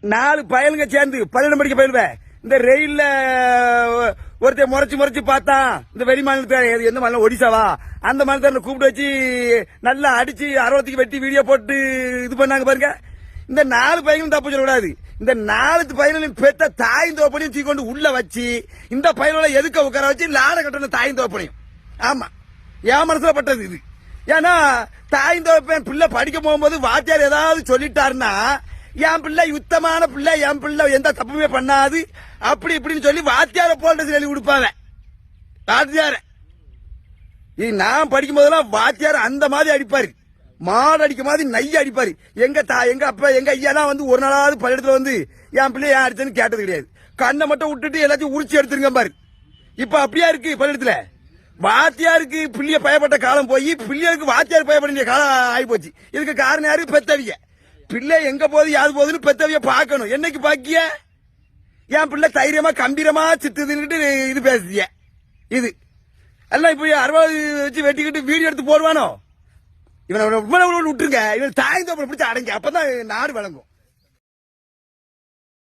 4 பயலுங்க சேர்ந்து 12 படிக்க பயிலுவேன். இந்த ரயில்ல ஒருத்தர் முறைச்சு பார்த்தான். இந்த வெளி மாநிலத்தை எந்த மாநிலம், ஒடிசாவா, அந்த மாநிலத்தை கூப்பிட்டு வச்சு நல்லா அடிச்சு அரவத்துக்கு வெட்டி வீடியோ போட்டு இது பண்ணாங்க பாருங்க. இந்த 4 பையனும் தப்பு சொல்லக்கூடாது. இந்த 4 பையனும் பெத்த தாயும் தோப்பனையும் தூக்கி கொண்டு உள்ள வச்சு இந்த பையனோட எதுக்க உட்கார வச்சு லாட கட்டணும் தாயும் தோப்பனையும். ஆமா, என் மனசுல பட்டது இது. ஏன்னா தாயும் தோப்பன் பிள்ளை படிக்க போகும்போது வாத்தியார் ஏதாவது சொல்லிட்டாருன்னா, என் பிள்ளை யுத்தமான பிள்ளை, என் பிள்ளை எந்த தப்புமே பண்ணாது அப்படி இப்படின்னு சொல்லி வாத்தியார போல்ட சொல்லி கொடுப்பாங்க. வாத்தியார நான் படிக்கும் போதெல்லாம் வாத்தியார் அந்த மாதிரி அடிப்பாரு, மாடு அடிக்க மாதிரி நைய அடிப்பாரு. எங்க அப்பா எங்க ஐயாலாம் வந்து ஒரு நாளாவது பள்ளிடத்துல வந்து என் பிள்ளைய ஏன் அடிச்சேன்னு கேட்டது கிடையாது. கண்ணை மட்டும் விட்டுட்டு எல்லாத்தையும் உரிச்சு எடுத்துருங்க பாரு. இப்ப அப்படியா இருக்கு பள்ளிடத்துல. வாத்தியாருக்கு பிள்ளைய பயப்பட்ட காலம் போய் பிள்ளைகளுக்கு வாத்தியார் பயப்பட வேண்டிய காலம் ஆகி போச்சு. இதுக்கு காரணம் யாரு? பெத்தவிய. பிள்ளை எங்க போகுது யாது போகுதுன்னு பெத்தவிய பாக்கணும். என்னைக்கு பாக்கிய? என் பிள்ளை தைரியமா கம்பீரமா சித்துதுன்னுட்டு இது பேசுதிய. இது எல்லாம் இப்ப 60 வச்சு வெட்டிக்கிட்டு வீடியோ எடுத்து போடுவானோ? இவனை விட்டுருங்க. இவன் தாய் தோப்பனை பிடிச்ச அடங்க, அப்பதான் நாடு வழங்கும்.